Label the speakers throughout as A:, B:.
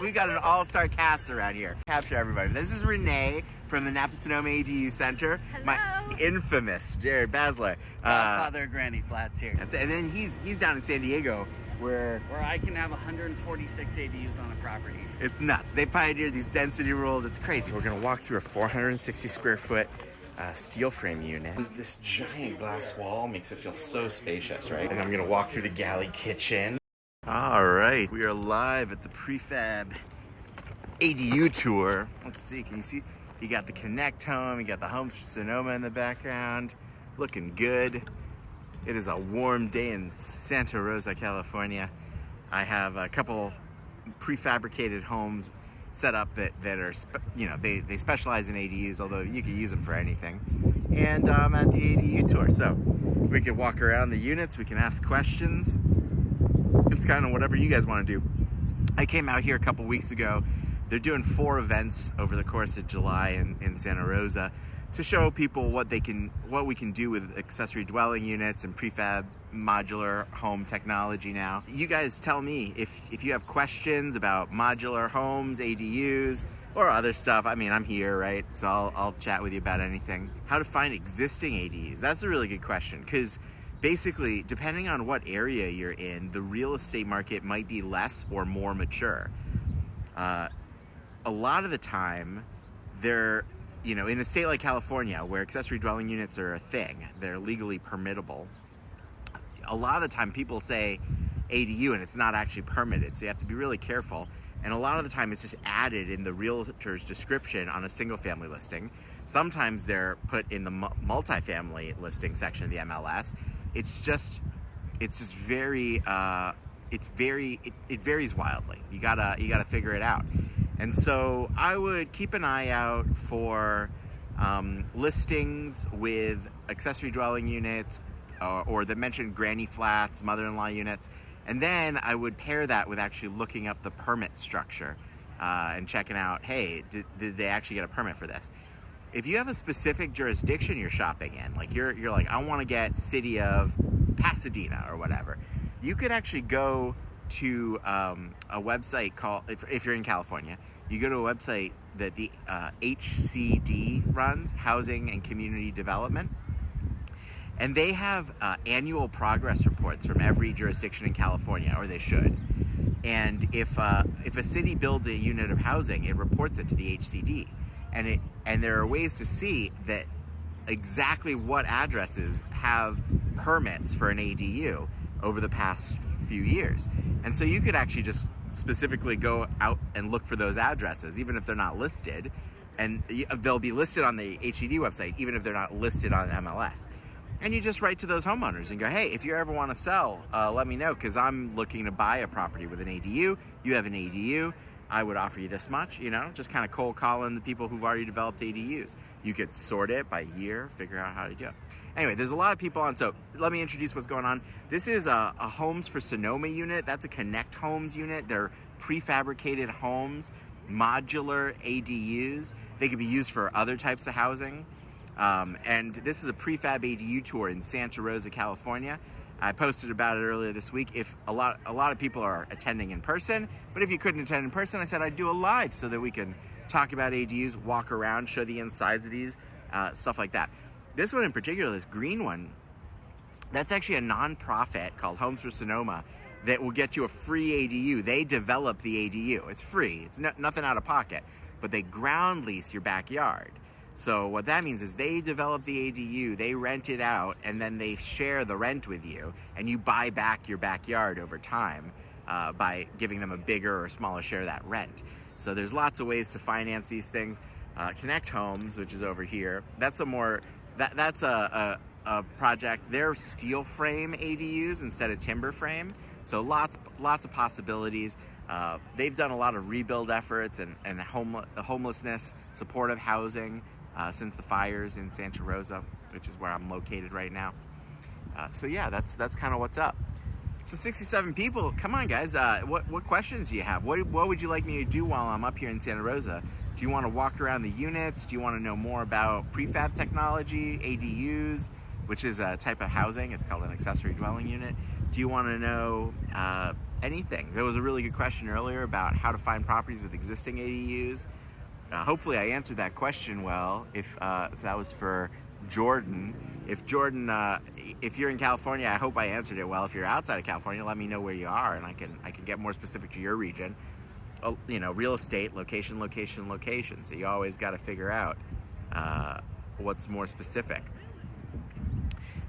A: We got an all-star cast around here. Capture everybody. This is Renee from the Napa Sonoma ADU Center.
B: Hello.
A: My infamous Jared Basler.
C: Godfather of Granny Flats here.
A: And then he's down in San Diego where
C: I can have 146 ADUs on a property.
A: it's nuts. They pioneered these density rules. It's crazy. We're gonna walk through a 460 square foot steel frame unit. This giant glass wall makes it feel so spacious, right? And I'm gonna walk through the galley kitchen. All right, we are live at the Prefab ADU tour. Let's see, can you see? You got the Connect home, you got the Homes for Sonoma in the background. Looking good. It is a warm day in Santa Rosa, California. I have a couple prefabricated homes set up that are, they specialize in ADUs, although you can use them for anything. And I'm at the ADU tour, so we can walk around the units, we can ask questions. It's kind of whatever you guys want to do. I came out here a couple weeks ago. They're doing 4 events over the course of July in Santa Rosa to show people what we can do with accessory dwelling units and prefab modular home technology now. You guys tell me if you have questions about modular homes, ADUs, or other stuff. I mean, I'm here, right? So I'll chat with you about anything. How to find existing ADUs. That's a really good question, because basically, depending on what area you're in, the real estate market might be less or more mature. A lot of the time, they're, in a state like California, where accessory dwelling units are a thing, they're legally permittable. A lot of the time, people say ADU, and it's not actually permitted, so you have to be really careful. And a lot of the time, it's just added in the realtor's description on a single-family listing. Sometimes they're put in the multifamily listing section of the MLS. It varies wildly. You gotta figure it out. And so I would keep an eye out for listings with accessory dwelling units or that mention granny flats, mother-in-law units. And then I would pair that with actually looking up the permit structure and checking out, hey, did they actually get a permit for this? If you have a specific jurisdiction you're shopping in, like you're like, I want to get city of Pasadena or whatever, you could actually go to a website called, if you're in California, you go to a website that the HCD runs, Housing and Community Development, and they have annual progress reports from every jurisdiction in California, or they should. And if a city builds a unit of housing, it reports it to the HCD, and there are ways to see that exactly what addresses have permits for an ADU over the past few years. And so you could actually just specifically go out and look for those addresses, even if they're not listed, and they'll be listed on the HCD website, even if they're not listed on MLS. And you just write to those homeowners and go, hey, if you ever want to sell, let me know, because I'm looking to buy a property with an ADU. You have an ADU. I would offer you this much, just kind of cold calling the people who've already developed ADUs. You could sort it by year, figure out how to do it. Anyway, there's a lot of people on, so let me introduce what's going on. This is a Homes for Sonoma unit. That's a Connect Homes unit. They're prefabricated homes, modular ADUs. They could be used for other types of housing. And this is a prefab ADU tour in Santa Rosa, California. I posted about it earlier this week. If a lot of people are attending in person, but if you couldn't attend in person, I said I'd do a live so that we can talk about ADUs, walk around, show the insides of these, stuff like that. This one in particular, this green one, that's actually a nonprofit called Homes for Sonoma that will get you a free ADU. They develop the ADU. It's free. It's nothing out of pocket, but they ground lease your backyard. So what that means is they develop the ADU, they rent it out, and then they share the rent with you, and you buy back your backyard over time by giving them a bigger or smaller share of that rent. So there's lots of ways to finance these things. Connect Homes, which is over here, that's a project. They're steel frame ADUs instead of timber frame. So lots of possibilities. They've done a lot of rebuild efforts and homelessness, supportive housing since the fires in Santa Rosa, which is where I'm located right now. So yeah, that's kind of what's up. So 67 people, come on guys, what questions do you have? What would you like me to do while I'm up here in Santa Rosa? Do you want to walk around the units? Do you want to know more about prefab technology, ADUs, which is a type of housing? It's called an accessory dwelling unit. Do you want to know anything. There was a really good question earlier about how to find properties with existing ADUs. Hopefully I answered that question well. If that was for Jordan. If Jordan, if you're in California, I hope I answered it well. If you're outside of California, let me know where you are, and I can get more specific to your region. Real estate, location. So you always got to figure out what's more specific.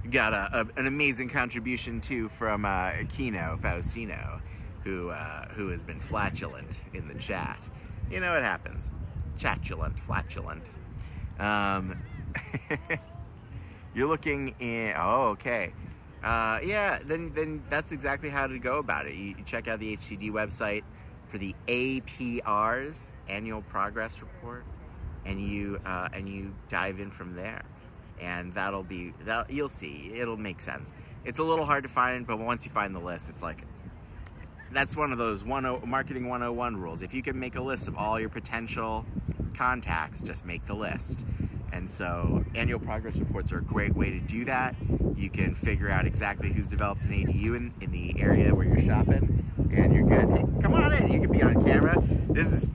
A: We got an amazing contribution too from Kino Faustino, who has been flatulent in the chat. You know, it happens. Flatulent. You're looking in. Oh, okay. Yeah. Then that's exactly how to go about it. You check out the HCD website for the APRs, Annual Progress Report, and you dive in from there, and you'll see. It'll make sense. It's a little hard to find, but once you find the list, it's like that's one of those marketing 101 rules. If you can make a list of all your potential contacts, just make the list. And so annual progress reports are a great way to do that. You can figure out exactly who's developed an ADU in the area where you're shopping, and you're good. Hey, come on in. You can be on camera. This is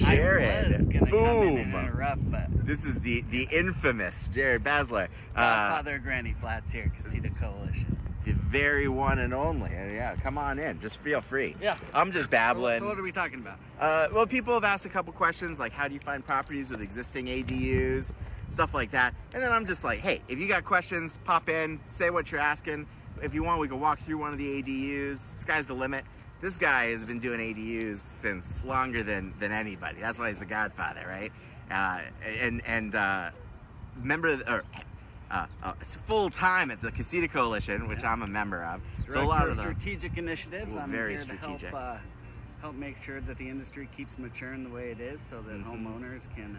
A: Jared.
C: I was gonna
A: Boom.
C: come in and interrupt, but
A: this is the infamous Jared Basler.
C: Godfather Granny Flats here, Casita Coalition.
A: The very one and only. Yeah, come on in. Just feel free.
C: Yeah.
A: I'm just babbling.
C: So what are we talking about?
A: Well, people have asked a couple questions, like how do you find properties with existing ADUs, stuff like that. And then I'm just like, hey, if you got questions, pop in, say what you're asking. If you want, we can walk through one of the ADUs. Sky's the limit. This guy has been doing ADUs since longer than anybody. That's why he's the godfather, right? Full time at the Casita Coalition, which I'm a member of.
C: So a lot of strategic initiatives. I'm
A: very
C: here
A: strategic.
C: to help make sure that the industry keeps maturing the way it is, so that homeowners can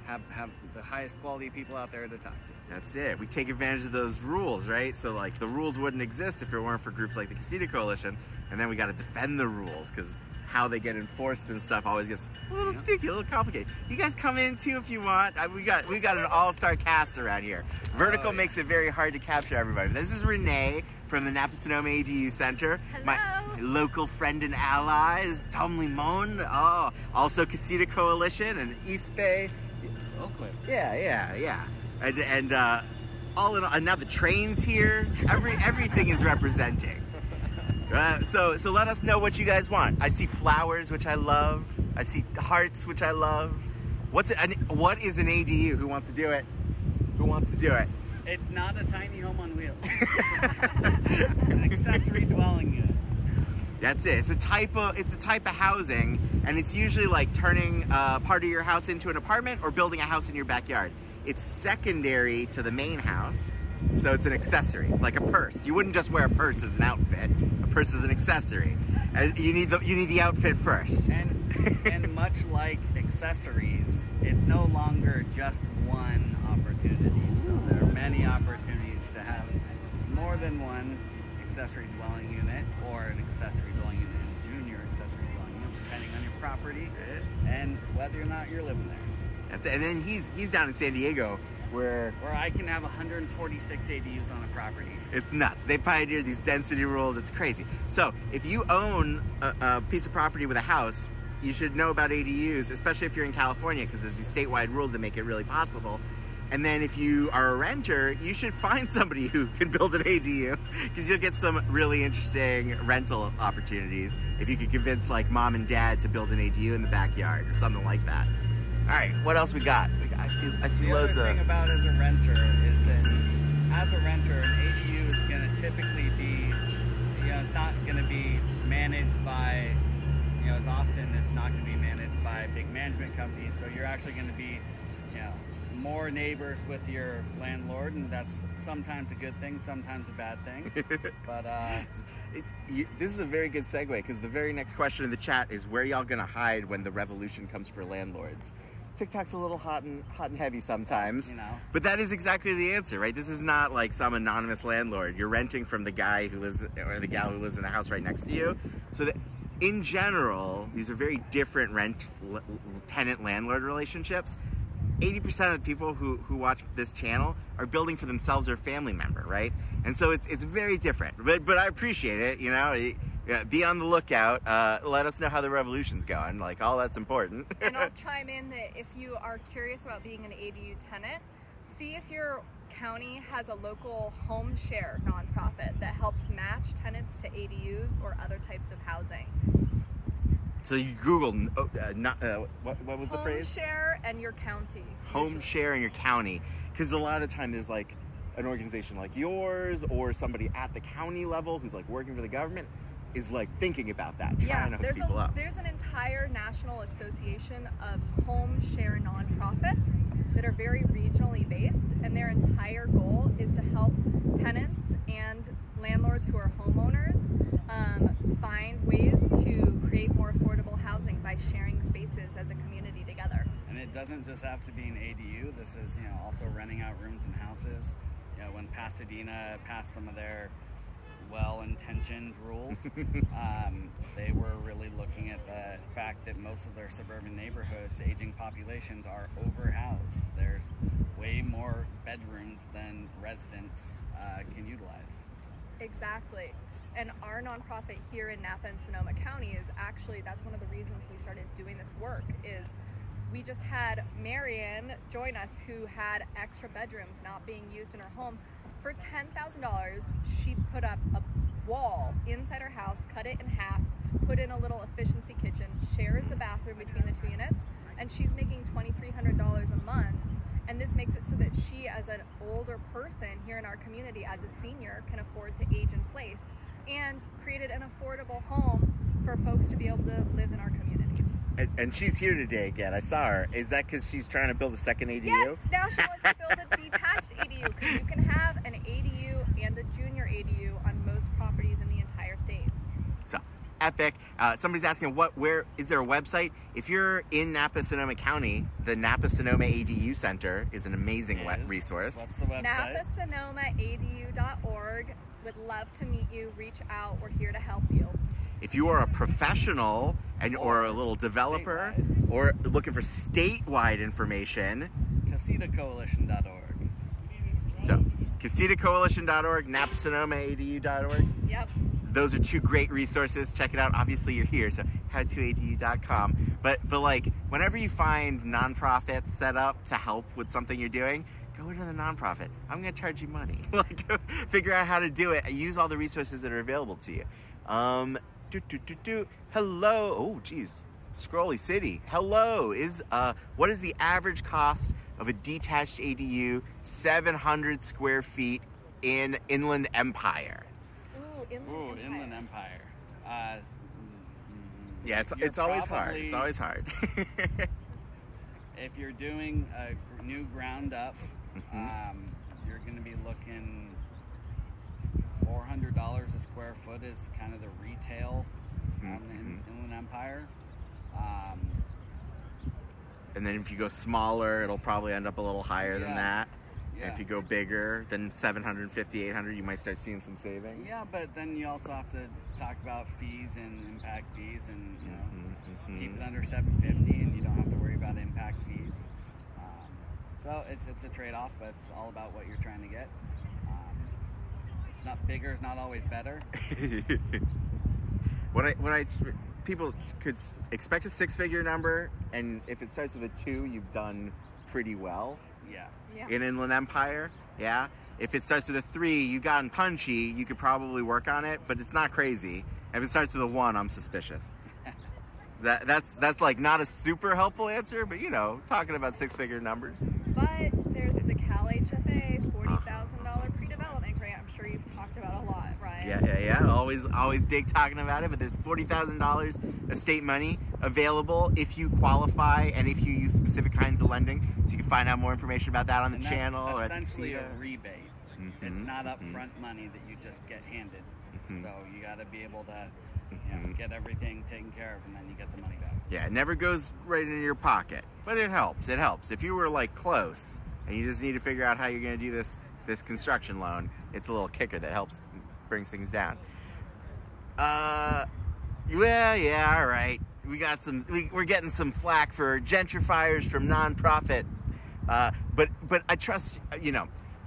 C: have the highest quality people out there to talk to.
A: That's it. We take advantage of those rules, right? So like the rules wouldn't exist if it weren't for groups like the Casita Coalition, and then we got to defend the rules because how they get enforced and stuff always gets a little sticky, a little complicated. You guys come in too if you want. We got an all-star cast around here. Vertical makes it very hard to capture everybody. This is Renee from the Napa Sonoma ADU Center.
B: Hello.
A: My local friend and ally is Tom Limon. Oh, also Casita Coalition and East Bay.
C: Oakland.
A: Yeah. And all in all, and now the train's here. Everything is representing. So let us know what you guys want. I see flowers, which I love. I see hearts, which I love. What is an ADU? Who wants to do it?
C: It's not a tiny home on wheels. It's an accessory dwelling unit.
A: That's it. It's a type of housing, and it's usually like turning part of your house into an apartment or building a house in your backyard. It's secondary to the main house, so it's an accessory, like a purse. You wouldn't just wear a purse as an outfit. A purse is an accessory. You need the outfit first.
C: And much like accessories, it's no longer just one opportunity. So there are many opportunities to have more than one accessory dwelling unit or an accessory dwelling unit and junior accessory dwelling unit, depending on your property and whether or not you're living there.
A: That's it. And then he's down in San Diego where
C: I can have 146 ADUs on a property.
A: It's nuts. They pioneered these density rules. It's crazy. So if you own a piece of property with a house, you should know about ADUs, especially if you're in California, because there's these statewide rules that make it really possible. And then if you are a renter, you should find somebody who can build an ADU, because you'll get some really interesting rental opportunities if you could convince like mom and dad to build an ADU in the backyard or something like that. All right, what else we got? I see loads of.
C: The other thing about as a renter is that as a renter, an ADU is going to typically be, it's not going to be managed by, as often it's not going to be managed by big management companies. So you're actually going to be, more neighbors with your landlord, and that's sometimes a good thing, sometimes a bad thing. But
A: this is a very good segue, because the very next question in the chat is where y'all gonna hide when the revolution comes for landlords. TikTok's a little hot and heavy sometimes, but that is exactly the answer, right? This is not like some anonymous landlord. You're renting from the guy who lives, or the gal who lives in the house right next to you. So that in general, these are very different tenant-landlord relationships. 80% of the people who watch this channel are building for themselves or a family member, right? And so it's very different. But I appreciate it, Yeah, be on the lookout. Let us know how the revolution's going. Like, all that's important.
B: And I'll chime in that if you are curious about being an ADU tenant, see if your county has a local home share nonprofit that helps match tenants to ADUs or other types of housing.
A: So you Google, what was the phrase?
B: Home share and your county.
A: Home share in your county. Because a lot of the time there's like an organization like yours or somebody at the county level who's like working for the government is like thinking about that, trying to hook people up.
B: There's an entire national association of home share nonprofits that are very regionally based, and their entire goal is to help tenants and landlords who are homeowners find ways to create more affordable housing by sharing spaces as a community together.
C: And it doesn't just have to be an ADU. This is, also renting out rooms and houses. When Pasadena passed some of their well-intentioned rules, they were really looking at the fact that most of their suburban neighborhoods, aging populations, are overhoused. There's way more bedrooms than residents can utilize. So.
B: Exactly. And our nonprofit here in Napa and Sonoma County is actually, that's one of the reasons we started doing this work, is we just had Marion join us, who had extra bedrooms not being used in her home. For $10,000, she put up a wall inside her house, cut it in half, put in a little efficiency kitchen, shares a bathroom between the 2 units, and she's making $2,300 a month. And this makes it so that she, as an older person here in our community, as a senior, can afford to age in place, and created an affordable home for folks to be able to live in our community.
A: And she's here today again. I saw her. Is that because she's trying to build a second ADU?
B: Yes, now she wants to build a detached ADU, because you can have an ADU and a junior ADU on most properties in the entire state.
A: So, epic. Somebody's asking, where is there a website? If you're in Napa Sonoma County, the Napa Sonoma ADU Center is an amazing resource.
C: What's the website?
B: NapaSonomaADU.org. Would love to meet you. Reach out. We're here to help you.
A: If you are a professional or a little developer or looking for statewide information,
C: CasitaCoalition.org.
A: So, CasitaCoalition.org, NapaSonomaADU.org.
B: Yep.
A: Those are 2 great resources. Check it out. Obviously, you're here, so howtoadu.com. But like, whenever you find nonprofits set up to help with something you're doing, go into the nonprofit. I'm going to charge you money. Like, figure out how to do it. Use all the resources that are available to you. Hello. Oh, geez. Scrolly City. Hello. What is the average cost of a detached ADU, 700 square feet in Inland Empire?
C: Inland Empire.
A: Yeah, it's always hard. It's always hard.
C: If you're doing a new ground up, you're going to be looking $400 a square foot is kind of the retail in Inland Empire.
A: And then if you go smaller, it'll probably end up a little higher than that. Yeah. And if you go bigger than 750, 800, you might start seeing some savings.
C: Yeah, but then you also have to talk about fees and impact fees, and keep it under 750, and you don't have to worry about impact fees. So it's a trade-off, but it's all about what you're trying to get. It's not bigger is not always better.
A: People could expect a 6-figure number, and if it starts with a 2, you've done pretty well.
C: Yeah.
A: In Inland Empire, yeah. If it starts with a 3, you've gotten punchy. You could probably work on it, but it's not crazy. If it starts with a 1, I'm suspicious. That's like not a super helpful answer, but talking about 6-figure numbers.
B: But there's the Cal HFA $40,000 pre-development grant. I'm sure you've talked about a lot, Ryan.
A: Yeah. Always dig talking about it. But there's $40,000 of state money available if you qualify and if you use specific kinds of lending. So you can find out more information about that on the channel.
C: That's
A: or at
C: essentially
A: Casita.
C: a rebate. It's not upfront money that you just get handed. So you got to be able to get everything taken care of, and then you get the money back.
A: Yeah, it never goes right into your pocket, but it helps. It helps. If you were like close and you just need to figure out how you're going to do this construction loan, it's a little kicker that helps, brings things down. All right. We're getting some flack for gentrifiers from nonprofit, but I trust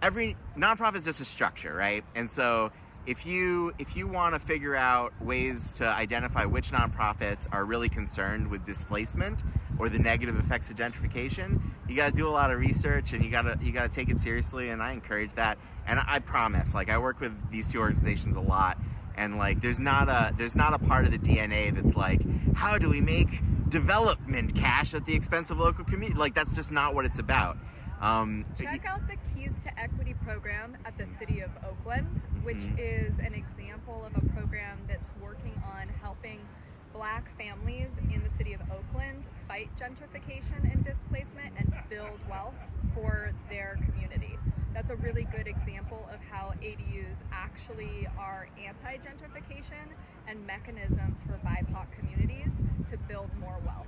A: every nonprofit's just a structure, right? And so if you want to figure out ways to identify which nonprofits are really concerned with displacement or the negative effects of gentrification, you got to do a lot of research, and you got to take it seriously, and I encourage that. And I promise, like, I work with these two organizations a lot, and like there's not a part of the DNA that's like, how do we make development cash at the expense of local community? Like, that's just not what it's about.
B: Check out the Keys to Equity program at the City of Oakland, which is an example of a program that's working on helping Black families in the City of Oakland fight gentrification and displacement and build wealth for their community. That's a really good example of how ADUs actually are anti-gentrification and mechanisms for BIPOC communities to build more wealth.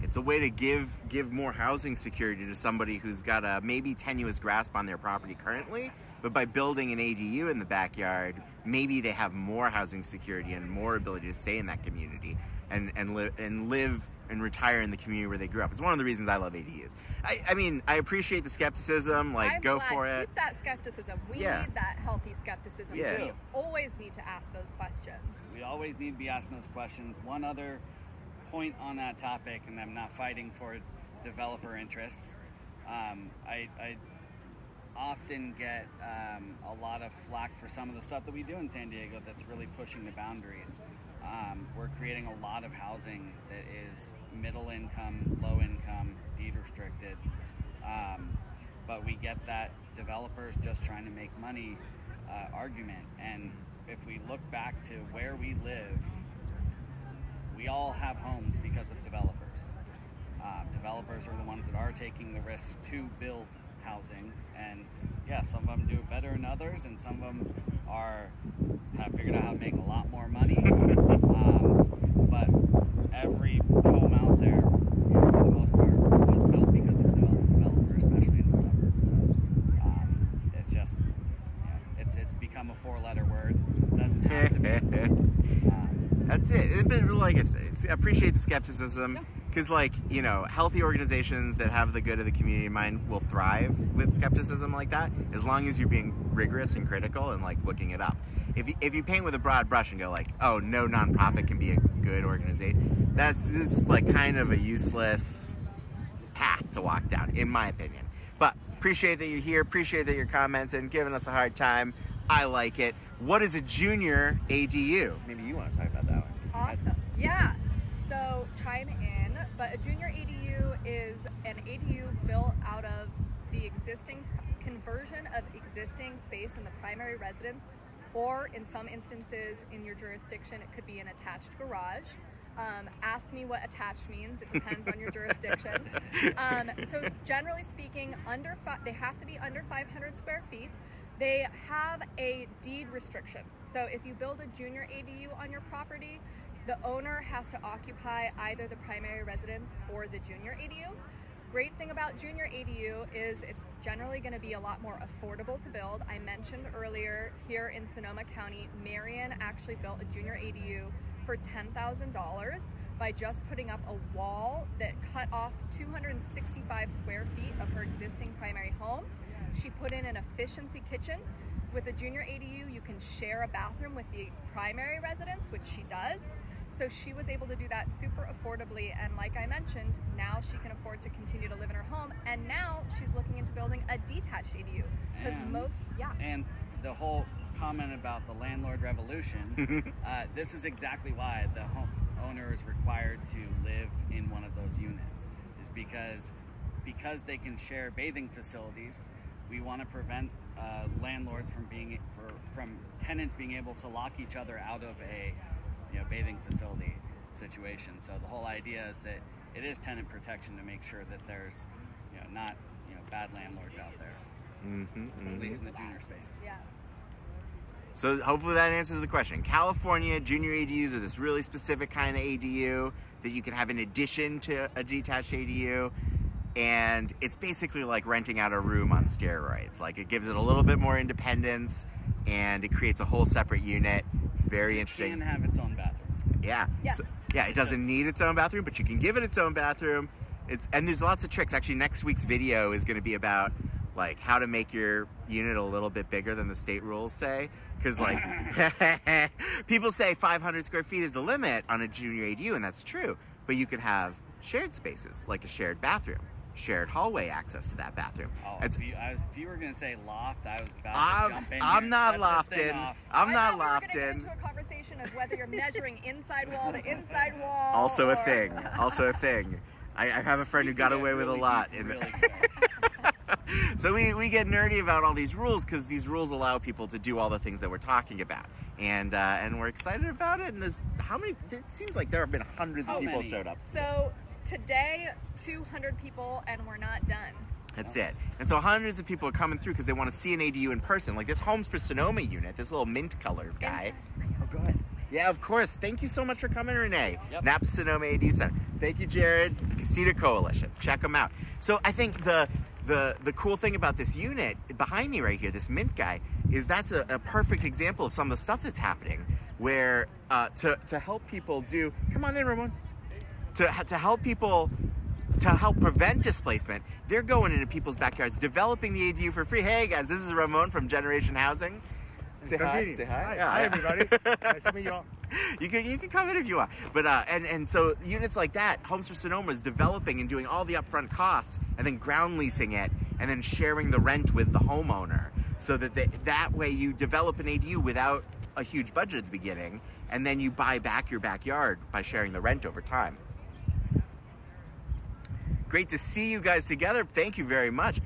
A: It's a way to give more housing security to somebody who's got a maybe tenuous grasp on their property currently, but by building an ADU in the backyard, maybe they have more housing security and more ability to stay in that community and live and retire in the community where they grew up. It's one of the reasons I love ADUs. I mean, I appreciate the skepticism, like, go for it.
B: Keep that skepticism. We need that healthy skepticism.
A: Yeah.
B: We always need to ask those questions.
C: We always need to be asking those questions. One other point on that topic, and I'm not fighting for developer interests. I often get a lot of flack for some of the stuff that we do in San Diego that's really pushing the boundaries. We're creating a lot of housing that is middle income, low income, deed restricted, but we get that developers just trying to make money argument. And if we look back to where we live, we all have homes because of developers. Developers are the ones that are taking the risk to build housing, and yeah, some of them do it better than others, and some of them have figured out how to make a lot more money. But every home out there, for the most part, was built because of developers, especially in the suburbs. So it's just, it's become a four-letter word. It doesn't have to be.
A: That's it. But like I said, I appreciate the skepticism, because healthy organizations that have the good of the community in mind will thrive with skepticism like that, as long as you're being rigorous and critical and like looking it up. If you paint with a broad brush and go like, oh, no nonprofit can be a good organization, it's like kind of a useless path to walk down, in my opinion. But appreciate that you're here, appreciate that you're commenting, giving us a hard time. I like it. What is a junior ADU? Maybe you want to talk about that one.
B: Awesome. Yeah. So chime in. But a junior ADU is an ADU built out of the existing conversion of existing space in the primary residence, or in some instances in your jurisdiction, it could be an attached garage. Ask me what attached means. It depends on your jurisdiction. So generally speaking, they have to be under 500 square feet. They have a deed restriction. So if you build a junior ADU on your property, the owner has to occupy either the primary residence or the junior ADU. Great thing about junior ADU is it's generally going to be a lot more affordable to build. I mentioned earlier, here in Sonoma County, Marion actually built a junior ADU for $10,000 by just putting up a wall that cut off 265 square feet of her existing primary home. She put in an efficiency kitchen. With a junior ADU, you can share a bathroom with the primary residence, which she does. So she was able to do that super affordably, and like I mentioned, now she can afford to continue to live in her home, and now she's looking into building a detached ADU.
C: And the whole comment about the landlord revolution, this is exactly why the homeowner is required to live in one of those units, is because they can share bathing facilities. We want to prevent landlords from tenants being able to lock each other out of a bathing facility situation. So the whole idea is that it is tenant protection to make sure that there's not bad landlords out there, at least in the junior space.
B: Yeah.
A: So hopefully that answers the question. California junior ADUs are this really specific kind of ADU that you can have in addition to a detached ADU. And it's basically like renting out a room on steroids. Like, it gives it a little bit more independence, and it creates a whole separate unit. It's very interesting.
C: It can have its own bathroom.
A: Yeah.
B: Yes.
A: So, it doesn't need its own bathroom, but you can give it its own bathroom. And there's lots of tricks. Actually, next week's video is going to be about like how to make your unit a little bit bigger than the state rules say. Because like people say 500 square feet is the limit on a junior ADU, and that's true. But you could have shared spaces, like a shared bathroom, shared hallway access to that bathroom.
C: Oh, if you were going to say loft, I was about to jump in.
A: I'm
C: here.
A: not
C: Cut
A: lofting.
C: this thing off.
A: I'm not
B: I thought we were
A: lofting.
B: gonna get into a conversation of whether you're measuring inside wall to inside wall.
A: Also a
B: or-
A: thing. Also a thing. I have a friend who got away with a lot. So we get nerdy about all these rules because these rules allow people to do all the things that we're talking about, and we're excited about it. And there's how many? It seems like there have been hundreds of people showed up.
B: So today, 200 people, and we're not done.
A: That's it. And so hundreds of people are coming through because they want to see an ADU in person. Like this Homes for Sonoma unit, this little mint colored guy. Oh, go ahead. Yeah, of course. Thank you so much for coming, Renee.
C: Yep.
A: Napa Sonoma ADU Center. Thank you, Jared. Casita Coalition. Check them out. So I think the cool thing about this unit behind me right here, this mint guy, is that's a perfect example of some of the stuff that's happening where to help people do, come on in, Ramon, to help people, to help prevent displacement, they're going into people's backyards, developing the ADU for free. Hey guys, this is Ramon from Generation Housing. Say hi. Say hi. Yeah.
D: Hi, everybody. Nice to meet you all.
A: You can come in if you want, but and so units like that, Homes for Sonoma is developing and doing all the upfront costs, and then ground leasing it, and then sharing the rent with the homeowner, so that that way you develop an ADU without a huge budget at the beginning, and then you buy back your backyard by sharing the rent over time. Great to see you guys together. Thank you very much.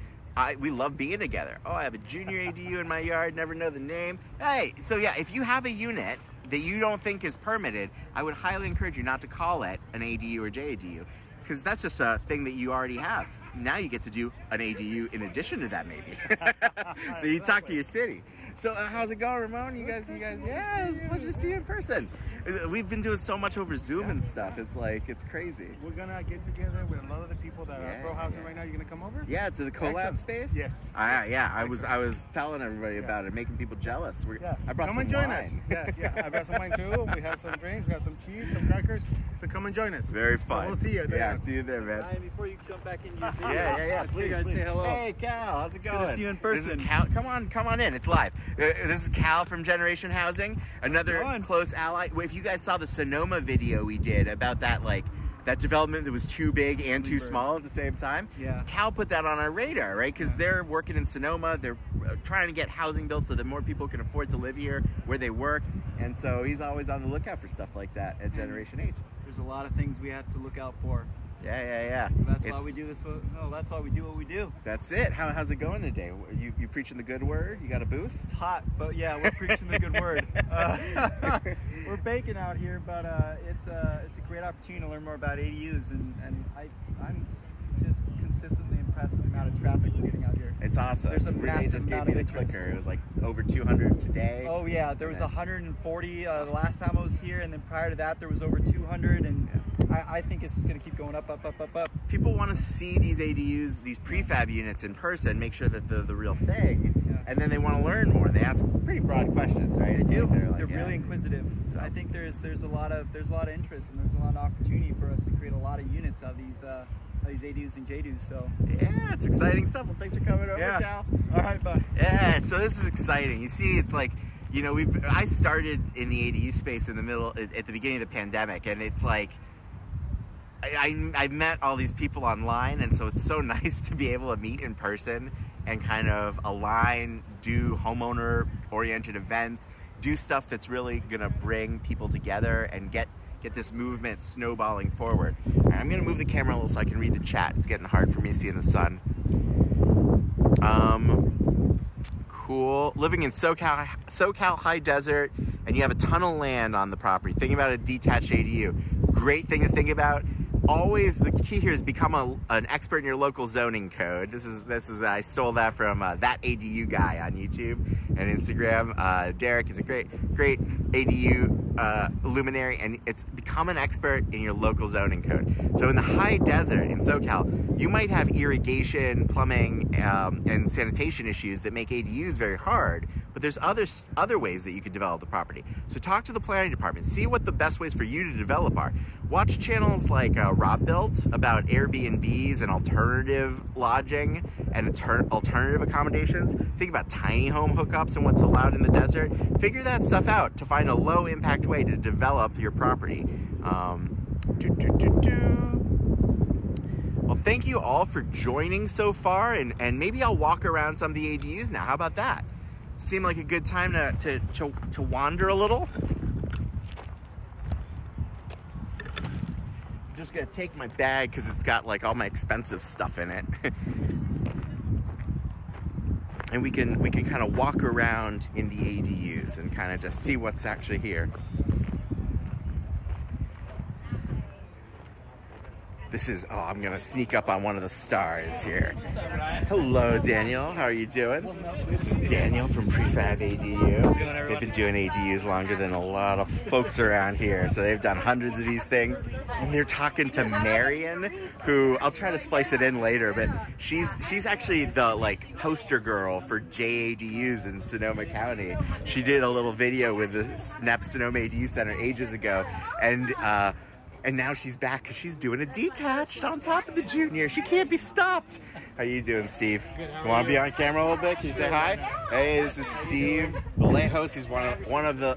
A: We love being together. Oh, I have a junior ADU in my yard, never know the name. Hey, so yeah, if you have a unit that you don't think is permitted, I would highly encourage you not to call it an ADU or JADU, because that's just a thing that you already have. Now you get to do an ADU in addition to that, maybe. So you talk to your city. So how's it going, Ramon? You guys, yeah, it's a pleasure to see you in person. We've been doing so much over Zoom and stuff. It's like, it's crazy.
D: We're gonna get together with a lot of the people that are pro housing right now. You're gonna come over?
A: Yeah, to the collab space.
D: Yes.
A: Yeah, I was telling everybody about it, making people jealous. I brought
D: come
A: some
D: and join
A: wine.
D: us. Yeah, I brought some wine too. We have some drinks, we have some cheese, some crackers. So come and join us.
A: Very fun.
D: So we'll see you there.
A: Yeah, see you there, man.
C: Ryan, before you jump back into your video,
A: Yeah.
C: please say hello.
A: Hey, Cal, how's it going?
C: Good to see you in person.
A: This is Cal. Come on in. It's live. This is Cal from Generation Housing, another close ally. If you guys saw the Sonoma video we did about that, like that development that was too big and too small at the same time.
C: Yeah.
A: Cal put that on our radar, right? Because they're working in Sonoma. They're trying to get housing built so that more people can afford to live here where they work. And so he's always on the lookout for stuff like that at Generation H.
E: There's a lot of things we have to look out for.
A: Yeah.
E: That's why we do this. No, that's why we do what we do.
A: That's it. How's it going today? You preaching the good word? You got a booth?
E: It's hot, but yeah, we're preaching the good word. We're baking out here, but it's a great opportunity to learn more about ADUs, and I'm just consistently impressed with the amount of traffic we're getting out here.
A: It's awesome.
E: There's a
A: Renee
E: massive
A: just gave
E: amount
A: me
E: of
A: the
E: interest.
A: clicker. It was like over 200 today.
E: Oh yeah, there was 140 the last time I was here, and then prior to that there was over 200, and I think it's just going to keep going up.
A: People want to see these ADUs, these prefab units in person, make sure that they're the real thing, and then they want to learn more. They ask pretty broad questions, right?
E: They do.
A: They're
E: They're really inquisitive.
A: So.
E: I think there's a lot of interest, and there's a lot of opportunity for us to create a lot of units of these ADUs and JDUs. So
A: yeah, it's exciting stuff. Well, thanks for coming over,
E: Yeah.
A: Cal.
E: all right, bye.
A: Yeah, so this is exciting. You see, it's like, you know, I started in the ADU space in the middle, at the beginning of the pandemic, and it's like, I met all these people online, and so it's so nice to be able to meet in person and kind of align, do homeowner-oriented events, do stuff that's really gonna bring people together and get this movement snowballing forward. All right, I'm gonna move the camera a little so I can read the chat. It's getting hard for me to see in the sun. Cool. Living in SoCal high desert, and you have a ton of land on the property. Think about a detached ADU. Great thing to think about. Always the key here is become an expert in your local zoning code. This is I stole that from that ADU guy on YouTube and Instagram. Derek is a great ADU luminary, and it's become an expert in your local zoning code. So in the high desert in SoCal, you might have irrigation, plumbing, and sanitation issues that make ADUs very hard. but there's other ways that you could develop the property. So talk to the planning department, see what the best ways for you to develop are. Watch channels like Rob Built about Airbnbs and alternative lodging and alternative accommodations. Think about tiny home hookups and what's allowed in the desert. Figure that stuff out to find a low impact way to develop your property. Well, thank you all for joining so far, and maybe I'll walk around some of the ADUs now. How about that? Seem like a good time to wander a little? I'm just gonna take my bag because it's got like all my expensive stuff in it. And we can kind of walk around in the ADUs and kind of just see what's actually here. This is, I'm gonna sneak up on one of the stars here. Hello, Daniel. How are you doing? This is Daniel from Prefab ADU. They've been doing ADUs longer than a lot of folks around here, so they've done hundreds of these things. And they're talking to Marion, who I'll try to splice it in later, but she's actually the like poster girl for JADUs in Sonoma County. She did a little video with the Napa Sonoma ADU Center ages ago, and now she's back because she's doing a detached on top of the junior. She can't be stopped. How you doing, Steve? Good, you want to be on camera a little bit? Can you say hi? Hey, this is Steve Vallejos. He's one of the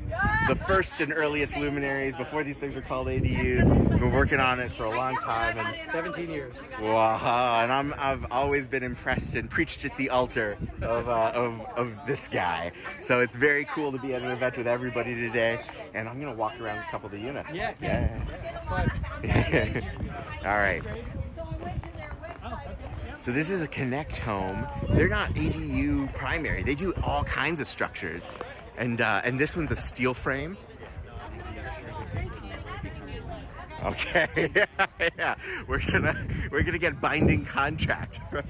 A: first and earliest luminaries before these things were called ADUs. Been working on it for a long time. And
F: 17 years.
A: Wow, and I've always been impressed and preached at the altar of this guy. So it's very cool to be at an event with everybody today. And I'm gonna walk around a couple of the units. Yeah. All right. So this is a Connect home. They're not ADU primary. They do all kinds of structures, and this one's a steel frame. Okay, yeah, we're gonna get binding contract. I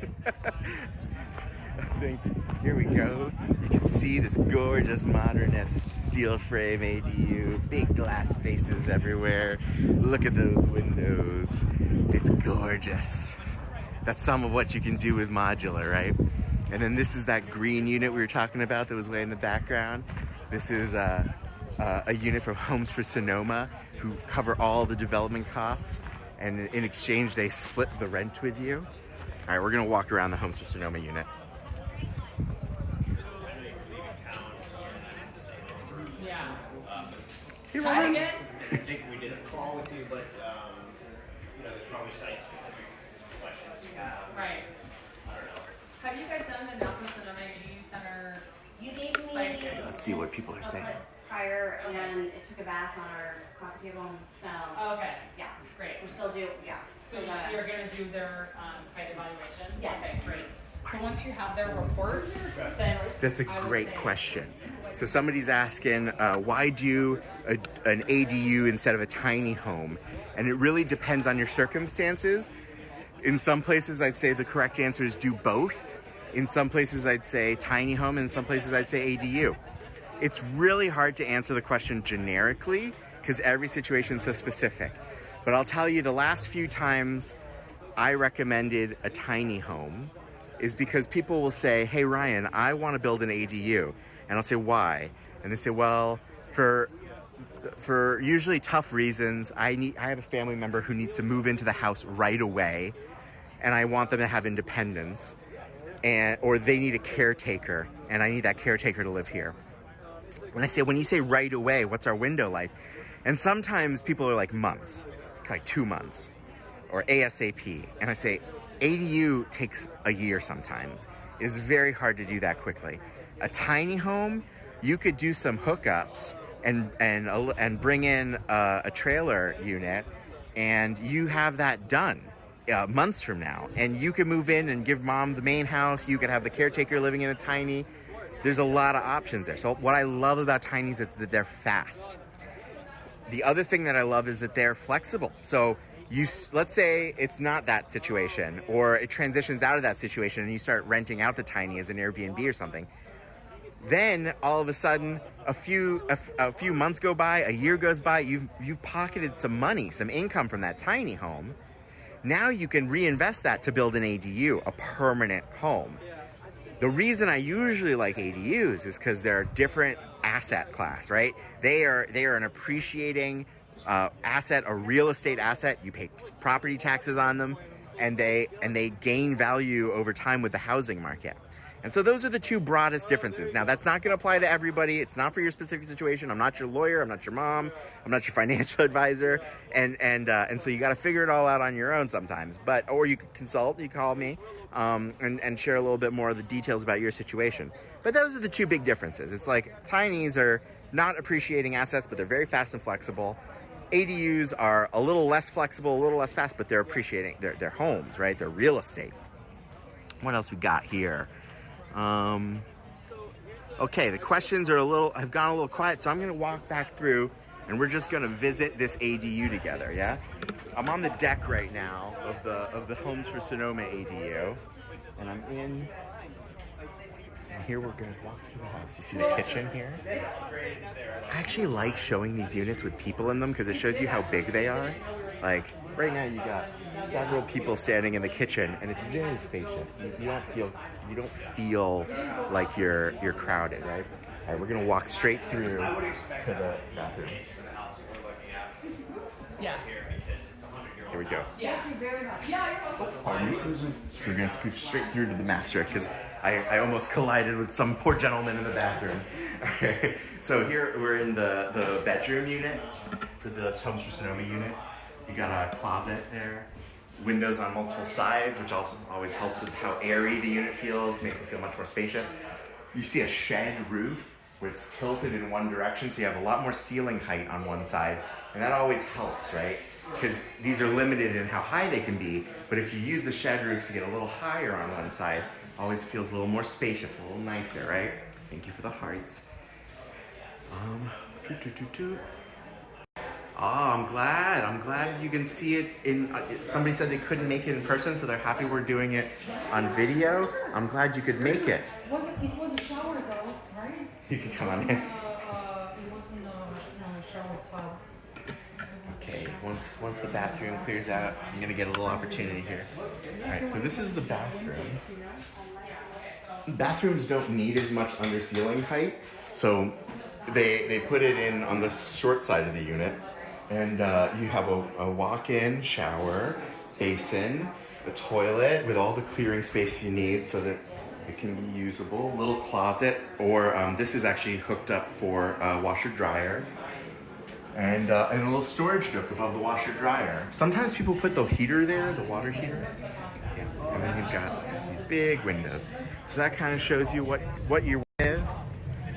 A: think here we go. You can see this gorgeous modernist steel frame ADU, big glass faces everywhere. Look at those windows. It's gorgeous. That's some of what you can do with modular, right? And then this is that green unit we were talking about that was way in the background. This is a unit from Homes for Sonoma, who cover all the development costs, and in exchange they split the rent with you. All right, we're gonna walk around the Homes for Sonoma unit. Hey, Ramon.
G: I think we did a call with you, but there's probably site-specific questions we have.
H: Right.
G: I don't know.
H: Have you guys done the Napa Sonoma ADU Center?
I: You gave me
A: Let's see what people are saying.
I: prior, and it took a bath on our coffee table, so
H: Oh, okay.
I: yeah,
H: Great.
I: we still do, yeah.
H: So you're going to do their site evaluation?
I: Yes.
H: Okay, great. So once you have their report, then
A: That's a
H: I would
A: great
H: say-
A: question. So somebody's asking, why do an ADU instead of a tiny home? And it really depends on your circumstances. In some places, I'd say the correct answer is do both. In some places, I'd say tiny home. In some places, I'd say ADU. It's really hard to answer the question generically because every situation is so specific. But I'll tell you, the last few times I recommended a tiny home is because people will say, hey, Ryan, I want to build an ADU. And I'll say, why? And they say, well, for usually tough reasons, I have a family member who needs to move into the house right away, and I want them to have independence, or they need a caretaker, and I need that caretaker to live here. When you say right away, what's our window like? And sometimes people are like months, like 2 months, or ASAP. And I say, ADU takes a year sometimes. It's very hard to do that quickly. A tiny home, you could do some hookups and bring in a trailer unit, and you have that done months from now. And you can move in and give mom the main house. You could have the caretaker living in a tiny. There's a lot of options there. So what I love about tinies is that they're fast. The other thing that I love is that they're flexible. So let's say it's not that situation, or it transitions out of that situation and you start renting out the tiny as an Airbnb or something. Then all of a sudden, a few months go by, a year goes by, you've pocketed some money, some income from that tiny home. Now you can reinvest that to build an ADU, a permanent home. The reason I usually like ADUs is because they're a different asset class, right? They are an appreciating asset, a real estate asset. You pay property taxes on them, and they gain value over time with the housing market. And so those are the two broadest differences. Now, that's not going to apply to everybody. It's not for your specific situation. I'm not your lawyer. I'm not your mom. I'm not your financial advisor. And so you got to figure it all out on your own sometimes. Or you could consult. You call me and share a little bit more of the details about your situation. But those are the two big differences. It's like tinies are not appreciating assets, but they're very fast and flexible. ADUs are a little less flexible, a little less fast, but they're appreciating their homes, right? They're real estate. What else we got here? Okay, the questions have gone a little quiet, so I'm going to walk back through and we're just going to visit this ADU together, yeah? I'm on the deck right now of the Homes for Sonoma ADU, and I'm in, and here we're going to walk through the house. You see the kitchen here? I actually like showing these units with people in them because it shows you how big they are. Like, right now you got several people standing in the kitchen, and it's very spacious. You don't feel like you're crowded, right? All right, we're gonna walk straight through to the bathroom.
H: Yeah.
A: Here we go.
H: Yeah.
A: Pardon me. We're gonna scooch straight through to the master because I almost collided with some poor gentleman in the bathroom. All right. So here we're in the bedroom unit for the Homes for Sonoma unit. You got a closet there, windows on multiple sides, which also always helps with how airy the unit feels, makes it feel much more spacious. You see a shed roof where it's tilted in one direction, so you have a lot more ceiling height on one side, and that always helps, right? Because these are limited in how high they can be, but if you use the shed roof to get a little higher on one side, it always feels a little more spacious, a little nicer, right? Thank you for the hearts. Oh, I'm glad you can see it in, somebody said they couldn't make it in person, so they're happy we're doing it on video. I'm glad you could make it.
F: It was a shower though, right?
A: You can come on in.
F: It wasn't a shower tub.
A: Okay, once the bathroom clears out, I'm gonna get a little opportunity here. All right, so this is the bathroom. Bathrooms don't need as much under ceiling height, so they put it in on the short side of the unit. And you have a walk-in shower, basin, a toilet with all the clearing space you need so that it can be usable. Little closet, or this is actually hooked up for washer-dryer. And a little storage nook above the washer-dryer. Sometimes people put the heater there, the water heater. Yeah. And then you've got these big windows. So that kind of shows you what you're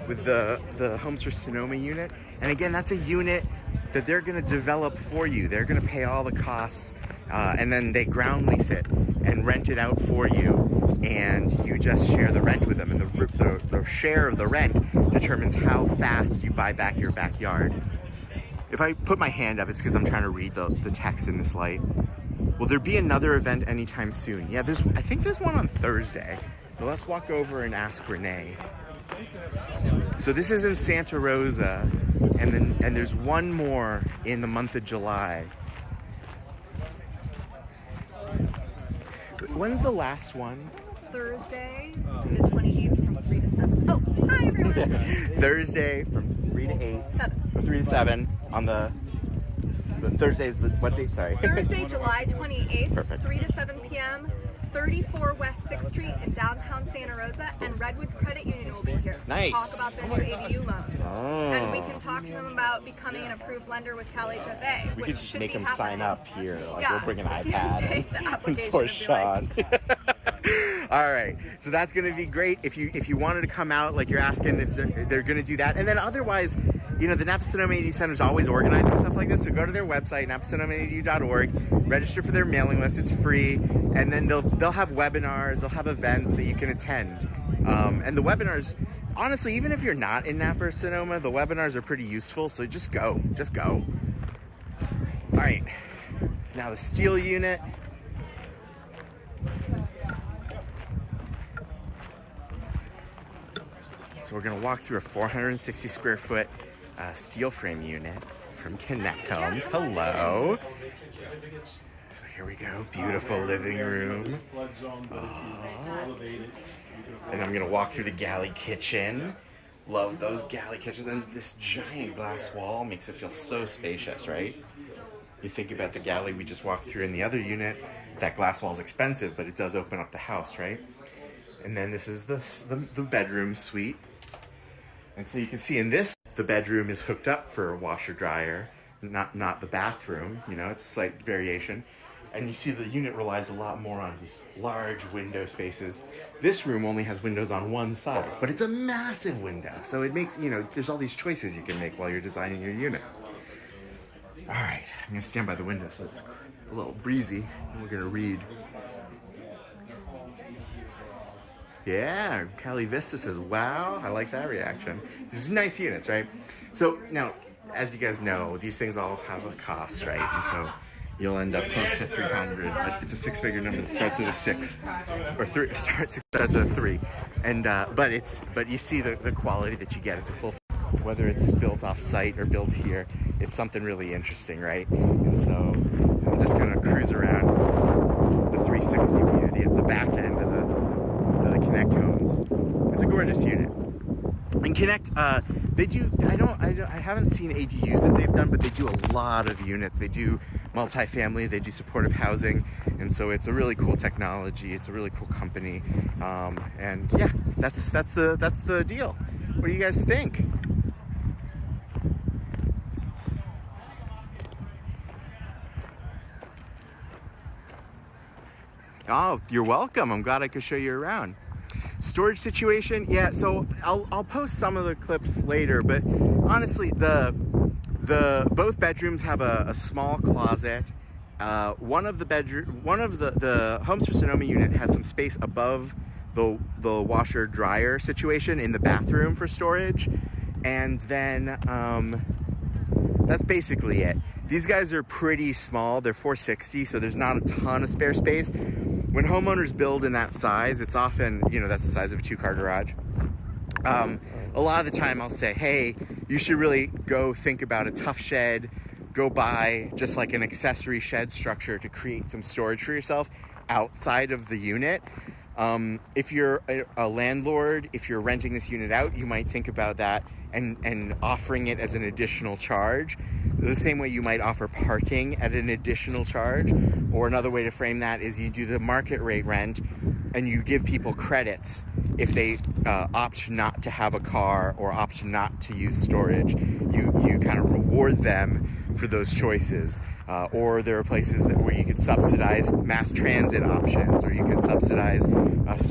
A: with the Homes for Sonoma unit. And again, that's a unit that they're going to develop for you. They're going to pay all the costs, and then they ground lease it and rent it out for you, and you just share the rent with them. And the share of the rent determines how fast you buy back your backyard. If I put my hand up, it's because I'm trying to read the text in this light. Will there be another event anytime soon? Yeah, I think there's one on Thursday. But let's walk over and ask Renee. So this is in Santa Rosa, and there's one more in the month of July. When's the last one?
B: Thursday, the 28th from 3 to 7. Oh, hi everyone.
A: Thursday from 3 to 8.
B: 7.
A: Or 3 to 7 on the Thursday is what date? Sorry.
B: Thursday, July 28th,
A: Perfect.
B: 3 to 7 p.m. 34 West 6th Street in downtown Santa Rosa, and Redwood Credit Union will be here
A: Nice.
B: to talk about their new ADU loan.
A: Oh.
B: And we can talk to them about becoming an approved lender with Cal HFA,
A: We
B: which
A: could
B: should
A: make
B: be
A: them
B: happening.
A: sign up here. Like
B: Yeah,
A: we'll bring an
B: we can
A: iPad.
B: take the application
A: Poor
B: and be
A: Sean. All right, so that's going to be great. If you wanted to come out, like you're asking, if they're going to do that, and then otherwise, you know, the Napa Sonoma ADU Center is always organizing stuff like this. So go to their website, napasonomaadu.org, register for their mailing list. It's free, and then they'll have webinars, they'll have events that you can attend, and the webinars. Honestly, even if you're not in Napa or Sonoma, the webinars are pretty useful. So just go. All right, now the steel unit. So we're gonna walk through a 460 square foot steel frame unit from Connect Homes. Hello. So here we go, beautiful living room. And I'm gonna walk through the galley kitchen. Love those galley kitchens, and this giant glass wall makes it feel so spacious, right? You think about the galley we just walked through in the other unit, that glass wall is expensive, but it does open up the house, right? And then this is the bedroom suite. And so you can see in this, the bedroom is hooked up for a washer dryer, not the bathroom, you know, it's a slight variation. And you see the unit relies a lot more on these large window spaces. This room only has windows on one side, but it's a massive window. So it makes, you know, there's all these choices you can make while you're designing your unit. All right, I'm gonna stand by the window so it's a little breezy, and we're gonna read. Yeah, Cali Vista says, wow, I like that reaction. These are nice units, right? So now, as you guys know, these things all have a cost, right? And so you'll end up close to 300, but it's a six-figure number that starts with a 6, or starts with a 3, and but you see the quality that you get. It's a full, whether it's built off site or built here, it's something really interesting, right? And so I'm just gonna cruise around the 360 view, the back end of the Connect homes. It's a gorgeous unit. And Connect, they do, I haven't seen ADUs that they've done, but they do a lot of units. They do multifamily, they do supportive housing, and so it's a really cool technology. It's a really cool company, and yeah, that's the deal. What do you guys think? Oh, you're welcome. I'm glad I could show you around. Storage situation, yeah, so I'll post some of the clips later, but honestly, the both bedrooms have a small closet. One of the Homes for Sonoma unit has some space above the washer dryer situation in the bathroom for storage, and then that's basically it. These guys are pretty small. They're 460, so there's not a ton of spare space. When homeowners build in that size, it's often, you know, that's the size of a 2-car garage. A lot of the time I'll say, hey, you should really go think about a tough shed, go buy just like an accessory shed structure to create some storage for yourself outside of the unit. If you're a landlord, if you're renting this unit out, you might think about that and offering it as an additional charge. The same way you might offer parking at an additional charge. Or another way to frame that is you do the market rate rent and you give people credits if they opt not to have a car or opt not to use storage. You kind of reward them for those choices. Or there are places where you could subsidize mass transit options, or you could subsidize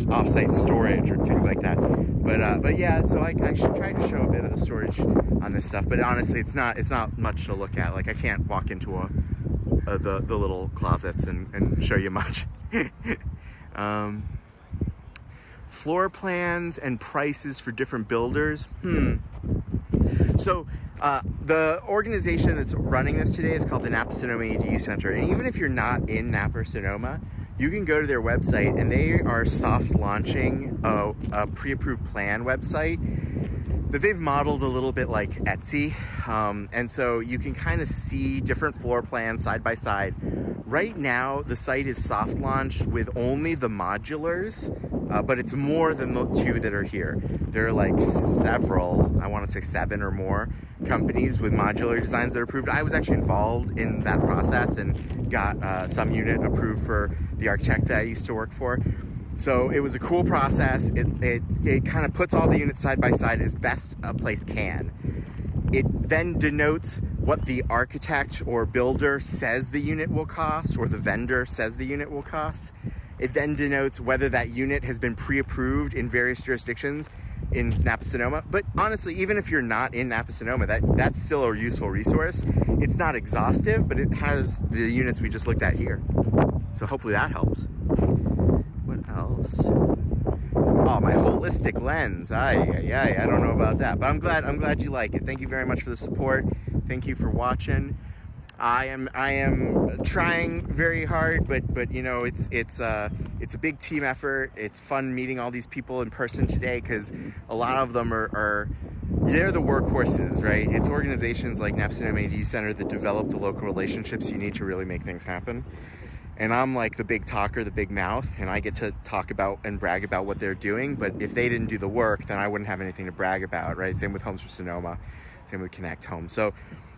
A: off-site storage or things like that. But yeah, so I should try to show a bit of the storage on this stuff. But honestly, it's not much to look at. Like, I can't walk into the little closets and show you much. Floor plans and prices for different builders. So the organization that's running this today is called the Napa Sonoma ADU Center. And even if you're not in Napa or Sonoma, you can go to their website, and they are soft launching a pre-approved plan website that they've modeled a little bit like Etsy. And so you can kind of see different floor plans side by side. Right now, the site is soft launched with only the modulars, but it's more than the 2 that are here. There are like several, I want to say 7 or more companies with modular designs that are approved. I was actually involved in that process and got some unit approved for the architect that I used to work for. So it was a cool process. It kind of puts all the units side by side as best a place can. It then denotes what the architect or builder says the unit will cost, or the vendor says the unit will cost. It then denotes whether that unit has been pre-approved in various jurisdictions in Napa Sonoma. But honestly, even if you're not in Napa Sonoma, that's still a useful resource. It's not exhaustive, but it has the units we just looked at here. So hopefully that helps. What else? Oh, my holistic lens. I don't know about that, but I'm glad you like it. Thank you very much for the support. Thank you for watching. I am trying very hard, but you know, it's a big team effort. It's fun meeting all these people in person today, because a lot of them they're the workhorses, right? It's organizations like Napa Sonoma ADU Center that develop the local relationships you need to really make things happen. and I'm like the big talker, the big mouth, and I get to talk about and brag about what they're doing. But if they didn't do the work, then I wouldn't have anything to brag about, right? Same with Homes for Sonoma, same with Connect Home. So,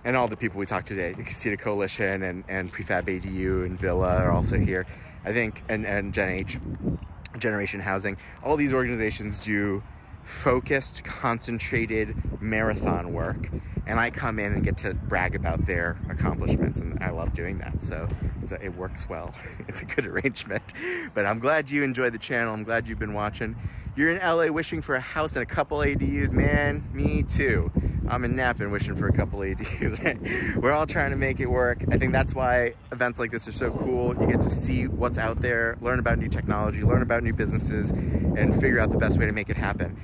A: and all the people we talked today, the Casita Coalition and Prefab ADU and Villa are also here, I think, and Gen H, Generation Housing. All these organizations do focused, concentrated marathon work, and I come in and get to brag about their accomplishments, and I love doing that. So it works well. It's a good arrangement. But I'm glad you enjoyed the channel. I'm glad you've been watching. You're in LA wishing for a house and a couple ADUs, man. Me too. I'm in Napa and wishing for a couple ADUs. Right? We're all trying to make it work. I think that's why events like this are so cool. You get to see what's out there, learn about new technology, learn about new businesses, and figure out the best way to make it happen.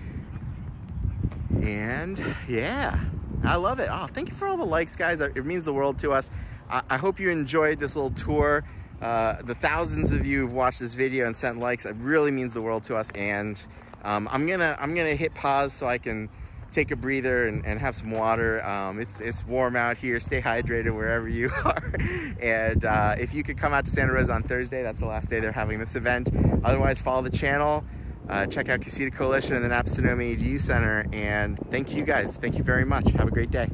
A: And yeah, I love it. Oh, thank you for all the likes, guys. It means the world to us. I hope you enjoyed this little tour. The thousands of you who've watched this video and sent likes, it really means the world to us. And I'm gonna hit pause so I can take a breather and have some water. It's warm out here. Stay hydrated wherever you are. And if you could come out to Santa Rosa on Thursday, that's the last day they're having this event. Otherwise, follow the channel. Check out Casita Coalition and the Napa Sonoma ADU Center. And thank you guys. Thank you very much. Have a great day.